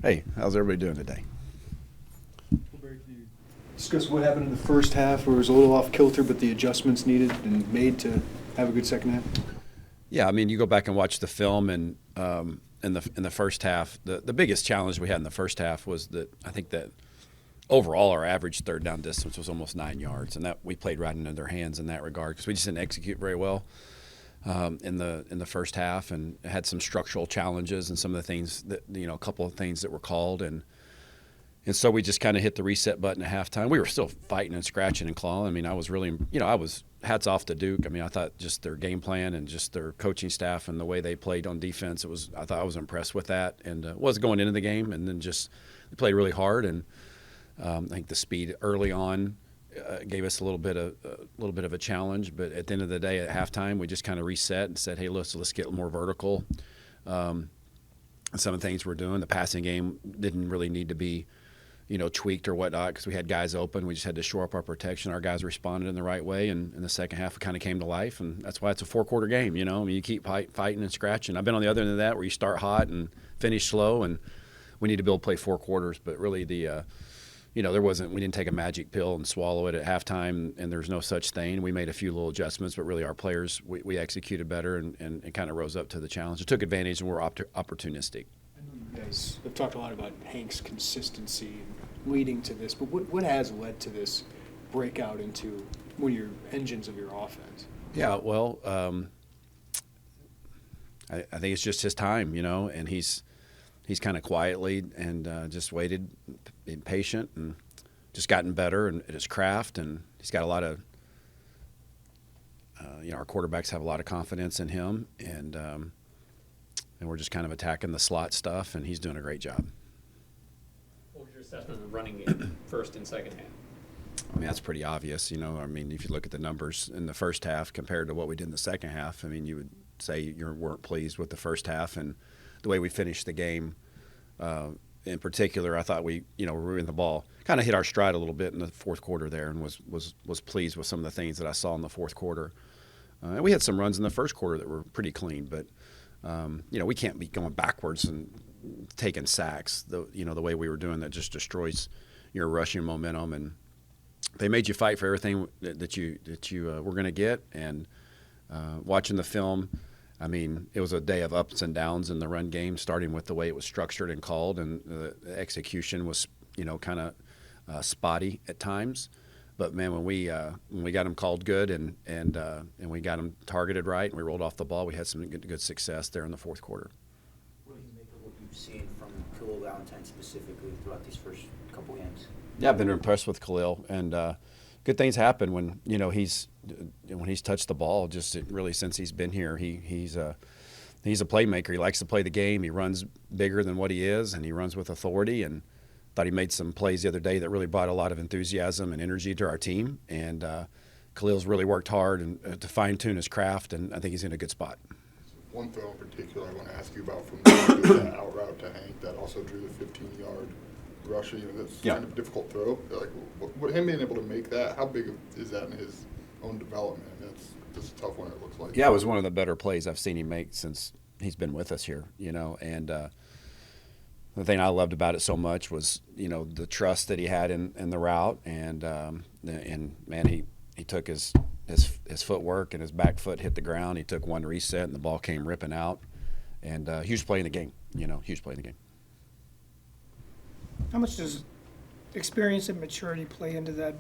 Hey, how's everybody doing today? Barry, can you discuss what happened in the first half, where it was a little off kilter, but the adjustments needed and made to have a good second half? Yeah, I mean, you go back and watch the film, and in the first half, the biggest challenge we had in the first half was that I think that overall our average third down distance was almost 9 yards, and that we played right into their hands in that regard because we just didn't execute very well in the first half, and had some structural challenges and some of the things that a couple of things that were called, and so we just kind of hit the reset button at halftime. We were still fighting and scratching and clawing. I mean, I was really, I was hats off to Duke. I mean, I thought just their game plan and just their coaching staff and the way they played on defense, I thought I was impressed with that, and was going into the game, and then just they played really hard, and I think the speed early on gave us a little bit of a challenge. But at the end of the day, at halftime, we just kind of reset and said, hey, let's get more vertical. Some of the things we're doing, the passing game didn't really need to be tweaked or whatnot because we had guys open. We just had to shore up our protection. Our guys responded in the right way, and in the second half it kind of came to life, and that's why it's a four-quarter game. I mean, you keep fighting and scratching. I've been on the other end of that where you start hot and finish slow, and we need to be able to play 4 quarters. But really we didn't take a magic pill and swallow it at halftime, and there's no such thing. We made a few little adjustments, but really our players, we executed better and kind of rose up to the challenge. It took advantage, and we're opportunistic. I know you guys have talked a lot about Hank's consistency and leading to this, but what has led to this breakout into one of your engines of your offense? Yeah, well, I think it's just his time, and he's kind of quietly and just waited, been patient, and just gotten better at his craft. And he's got a lot of, our quarterbacks have a lot of confidence in him, and we're just kind of attacking the slot stuff, and he's doing a great job. What was your assessment of the running game, first and second half? I mean, that's pretty obvious, I mean, if you look at the numbers in the first half compared to what we did in the second half, I mean, you would say you weren't pleased with the first half and the way we finished the game. In particular, I thought we were in the ball, kind of hit our stride a little bit in the fourth quarter there, and was pleased with some of the things that I saw in the fourth quarter. And we had some runs in the first quarter that were pretty clean, but we can't be going backwards and taking sacks the way we were doing. That just destroys your rushing momentum, and they made you fight for everything that you were going to get. And watching the film, I mean, it was a day of ups and downs in the run game, starting with the way it was structured and called, and the execution was, kind of spotty at times. But man, when we got them called good and we got them targeted right, and we rolled off the ball, we had some good success there in the fourth quarter. What do you make of what you've seen from Khalil Valentine specifically throughout these first couple games? Yeah, I've been impressed with Khalil, and good things happen when he's touched the ball. Just really since he's been here, he's a playmaker. He likes to play the game. He runs bigger than what he is, and he runs with authority. And thought he made some plays the other day that really brought a lot of enthusiasm and energy to our team. And Khalil's really worked hard and to fine tune his craft, and I think he's in a good spot. One throw in particular I want to ask you about from that out route to Hank that also drew the 15-yard rush. That's kind of a difficult throw. Like, what him being able to make that, how big is that in his own development? That's a tough one, it looks like. Yeah, it was one of the better plays I've seen him make since he's been with us here, and the thing I loved about it so much was, the trust that he had in the route, and man, he took his footwork, and his back foot hit the ground. He took one reset, and the ball came ripping out, and huge play in the game, huge play in the game. How much does experience and maturity play into that?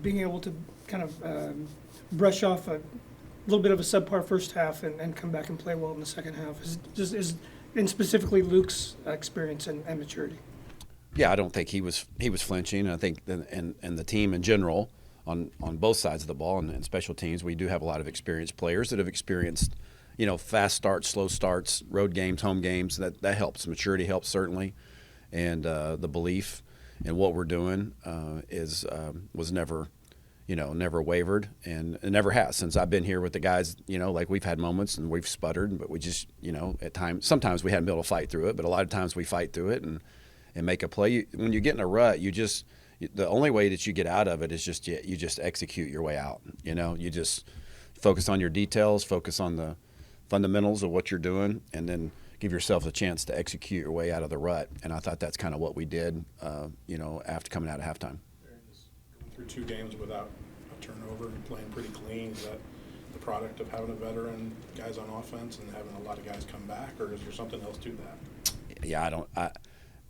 Being able to kind of brush off a little bit of a subpar first half and come back and play well in the second half. And specifically Luke's experience and maturity. Yeah, I don't think he was flinching. I think and the team in general on both sides of the ball and special teams, we do have a lot of experienced players that have experienced, fast starts, slow starts, road games, home games. That helps. Maturity helps certainly, and the belief in what we're doing was never wavered, and it never has since I've been here with the guys. Like we've had moments and we've sputtered, but we just, at times, sometimes we had to be able to fight through it, but a lot of times we fight through it and make a play. When you get in a rut, the only way that you get out of it is you just execute your way out. You just focus on your details, focus on the fundamentals of what you're doing, and then give yourself a chance to execute your way out of the rut. And I thought that's kind of what we did, after coming out of halftime. Just going through 2 games without a turnover and playing pretty clean, is that the product of having a veteran guys on offense and having a lot of guys come back, or is there something else to that? Yeah,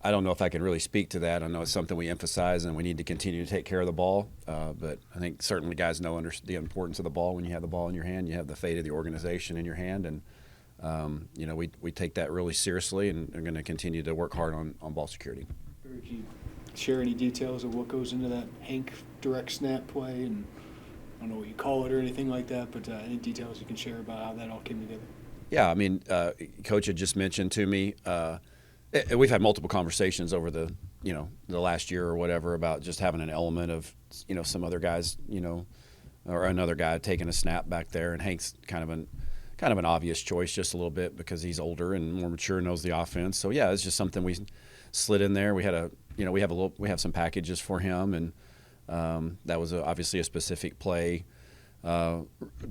I don't know if I can really speak to that. I know it's something we emphasize, and we need to continue to take care of the ball. But I think certainly guys know the importance of the ball. When you have the ball in your hand, you have the fate of the organization in your hand, and we take that really seriously, and are going to continue to work hard on ball security. Barry, can you share any details of what goes into that Hank direct snap play? And I don't know what you call it or anything like that, but any details you can share about how that all came together? Yeah, I mean, Coach had just mentioned to me. We've had multiple conversations over the last year or whatever about just having an element of some other guys or another guy taking a snap back there, and Hank's kind of an obvious choice just a little bit because he's older and more mature, knows the offense. So yeah, it's just something we slid in there. We had we have some packages for him, and that was obviously a specific play. To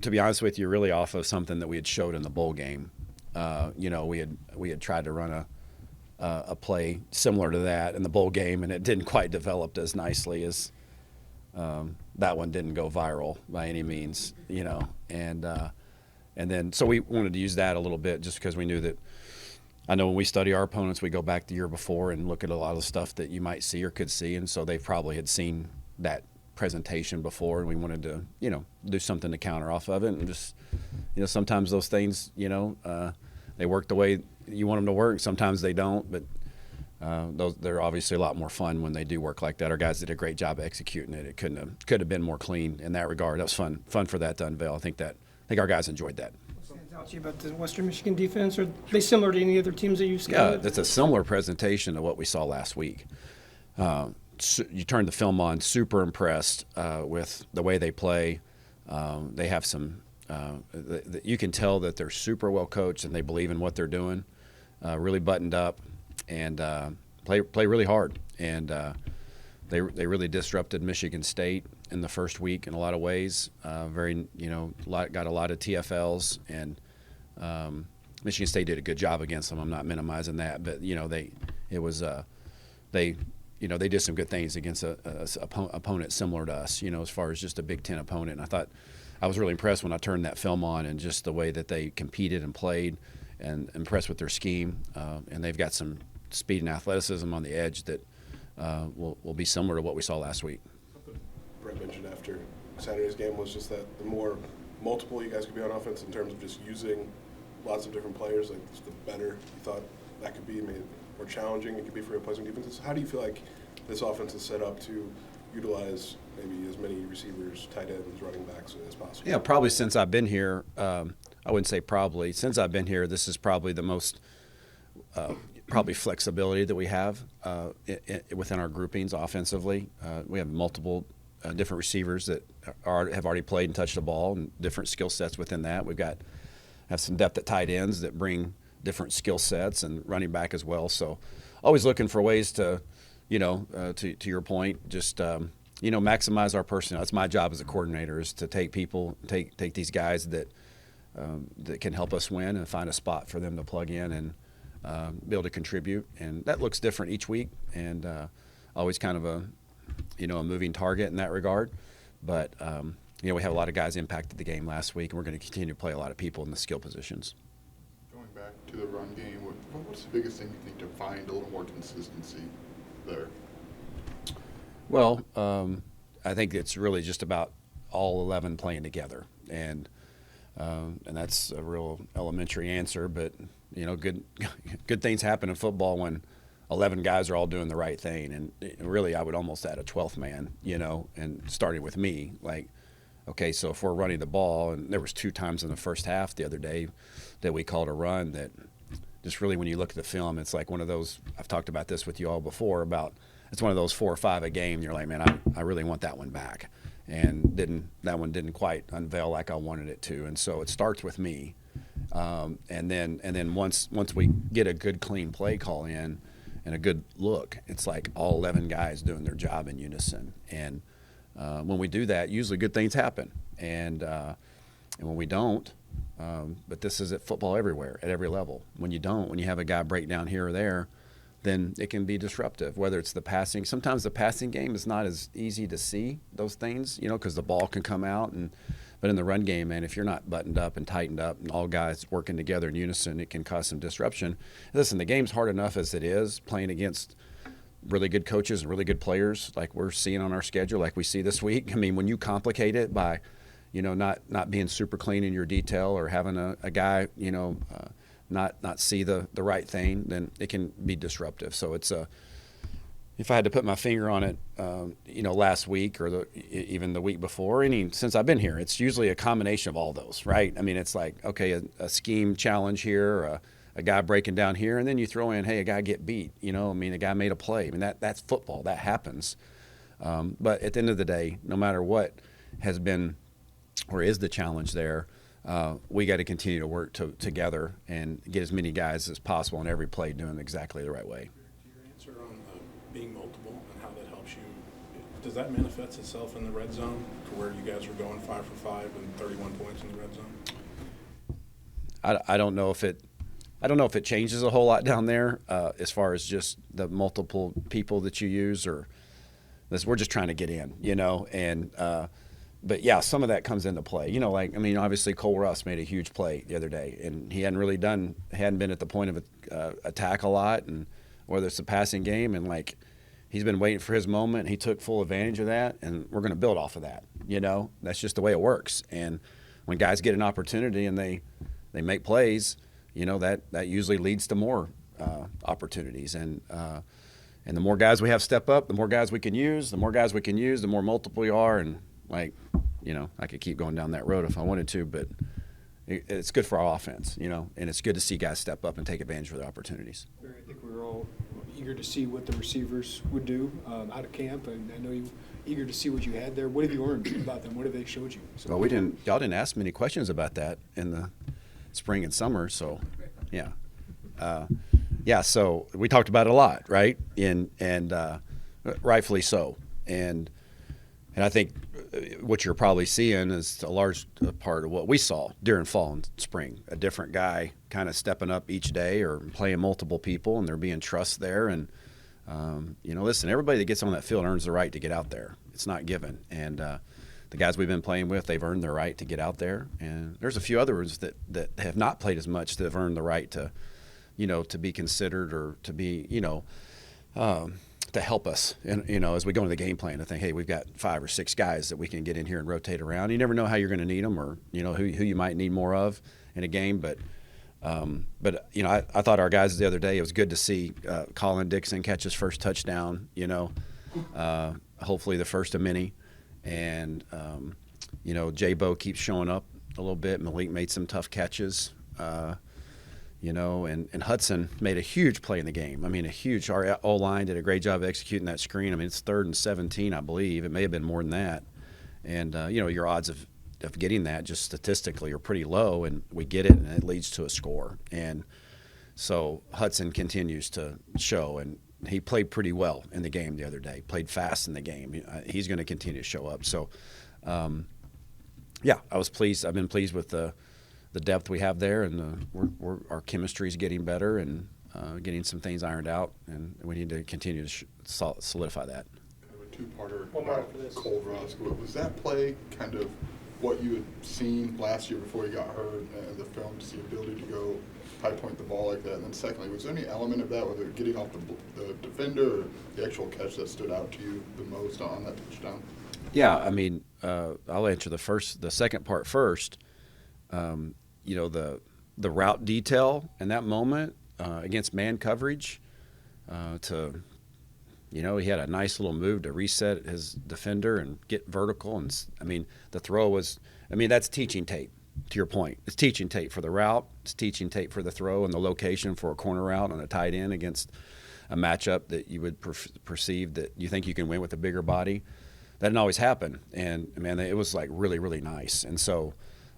be honest with you, really off of something that we had showed in the bowl game. We had tried to run a play similar to that in the bowl game, and it didn't quite develop as nicely as that one didn't go viral by any means, and then so we wanted to use that a little bit just because we knew that. I know when we study our opponents, we go back the year before and look at a lot of stuff that you might see or could see, and so they probably had seen that presentation before, and we wanted to do something to counter off of it, and just sometimes those things they work the way you want them to work. Sometimes they don't, but they're obviously a lot more fun when they do work like that. Our guys did a great job executing it. It could have been more clean in that regard. That was fun for that to unveil. I think our guys enjoyed that. What stands out to you about the Western Michigan defense? Are they similar to any other teams that you've Yeah, scouted? that's a similar presentation to what we saw last week. You turned the film on, super impressed with the way they play. They have some you can tell that they're super well coached and they believe in what they're doing, really buttoned up, and play really hard. And they really disrupted Michigan State in the first week in a lot of ways. Got a lot of TFLs, and Michigan State did a good job against them. I'm not minimizing that, but they did some good things against a opponent similar to us, as far as just a Big Ten opponent. And I thought I was really impressed when I turned that film on, and just the way that they competed and played, and impressed with their scheme. And they've got some speed and athleticism on the edge that will be similar to what we saw last week. Something Brett mentioned after Saturday's game was just that the more multiple you guys could be on offense in terms of just using lots of different players, like just the better you thought that could be, made it more challenging it could be for opposing defenses. How do you feel like this offense is set up to utilize maybe as many receivers, tight ends, running backs as possible? Yeah, probably since I've been here, I wouldn't say probably. Since I've been here, this is probably the most probably flexibility that we have within our groupings offensively. We have multiple different receivers that have already played and touched the ball, and different skill sets within that. Have some depth at tight ends that bring different skill sets, and running back as well. So always looking for ways to, to your point, just maximize our personnel. That's my job as a coordinator, is to take these guys that can help us win and find a spot for them to plug in and be able to contribute. And that looks different each week, and always kind of a moving target in that regard. But we have a lot of guys impacted the game last week, and we're going to continue to play a lot of people in the skill positions. Going back to the run game, what's the biggest thing you think to find a little more consistency there? Well, I think it's really just about all 11 playing together, and that's a real elementary answer. But good things happen in football when 11 guys are all doing the right thing. And really, I would almost add a 12th man, and starting with me, like, okay, so if we're running the ball, and there was 2 times in the first half the other day that we called a run that just really, when you look at the film, it's like one of those, I've talked about this with you all before, about it's one of those 4 or 5 a game. You're like, man, I really want that one back. And that one didn't quite unveil like I wanted it to. And so it starts with me. And then once we get a good, clean play call in and a good look, it's like all 11 guys doing their job in unison. And when we do that, usually good things happen. And when we don't, But this is at football everywhere, at every level. When you have a guy break down here or there, then it can be disruptive, whether it's the passing. Sometimes the passing game is not as easy to see those things, because the ball can come out. But in the run game, man, if you're not buttoned up and tightened up and all guys working together in unison, it can cause some disruption. Listen, the game's hard enough as it is, playing against really good coaches and really good players like we're seeing on our schedule, like we see this week. I mean, when you complicate it by, not being super clean in your detail or having a guy, not see the right thing, then it can be disruptive. So it's if I had to put my finger on it, last week or even the week before, since I've been here, it's usually a combination of all those, right? I mean, it's like, okay, a scheme challenge here, a guy breaking down here, and then you throw in, hey, a guy get beat, a guy made a play. I mean, that's football. That happens. But at the end of the day, no matter what has been or is the challenge there, we got to continue to work together and get as many guys as possible in every play doing exactly the right way. Your answer on being multiple and how that helps you, does that manifest itself in the red zone to where you guys are going 5 for 5 and 31 points in the red zone? I don't know if it changes a whole lot down there as far as just the multiple people that you use, or we're just trying to get in, and but yeah, some of that comes into play. Obviously Cole Russ made a huge play the other day, and he hadn't been at the point of attack a lot, and whether it's the passing game, and he's been waiting for his moment. He took full advantage of that, and we're going to build off of that. That's just the way it works. And when guys get an opportunity and they make plays, that usually leads to more opportunities. And the more guys we have step up, the more guys we can use. The more guys we can use, the more multiple we are. And I could keep going down that road if I wanted to, but it's good for our offense, and it's good to see guys step up and take advantage of the opportunities. Barry, I think we were all eager to see what the receivers would do out of camp, and I know you eager to see what you had there. What have you learned about them? What have they showed you? So, well, y'all didn't ask many questions about that in the spring and summer, so yeah. So we talked about it a lot, right? And rightfully so. And I think what you're probably seeing is a large part of what we saw during fall and spring. A different guy kind of stepping up each day or playing multiple people, and there being trust there. And, listen, everybody that gets on that field earns the right to get out there. It's not given. And the guys we've been playing with, they've earned their right to get out there. And there's a few others that have not played as much that have earned the right to, to be considered or to be, to help us, and as we go into the game plan, to think, hey, we've got 5 or 6 guys that we can get in here and rotate around. You never know how you're going to need them, or who you might need more of in a game. But I thought our guys the other day, it was good to see Colin Dixon catch his first touchdown. Hopefully the first of many, and J-Bo keeps showing up a little bit. Malik made some tough catches. And Hudson made a huge play in the game. Our O-line did a great job of executing that screen. It's 3rd and 17, I believe. It may have been more than that. And, your odds of getting that just statistically are pretty low, and we get it, and it leads to a score. And so Hudson continues to show, and he played pretty well in the game the other day, played fast in the game. He's going to continue to show up. So, I was pleased. I've been pleased with the depth we have there, and our chemistry is getting better and getting some things ironed out, and we need to continue to solidify that. Kind of a two-parter One more about for this. Cole Russ. Was that play kind of what you had seen last year before he got hurt, and the film, just the ability to go high point the ball like that? And then secondly, was there any element of that, whether getting off the defender or the actual catch, that stood out to you the most on that touchdown? Yeah, I'll answer the second part first. The route detail in that moment against man coverage, he had a nice little move to reset his defender and get vertical. And the throw was, that's teaching tape, to your point. It's teaching tape for the route. It's teaching tape for the throw and the location for a corner route on a tight end against a matchup that you would perceive that you think you can win with a bigger body. That didn't always happen. And, it was really, really nice. And so,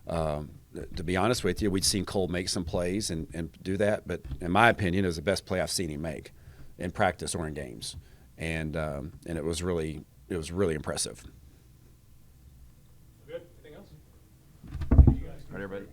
to be honest with you, we'd seen Cole make some plays and do that, but in my opinion, it was the best play I've seen him make in practice or in games, and it was really impressive. Good. Anything else? All right, everybody.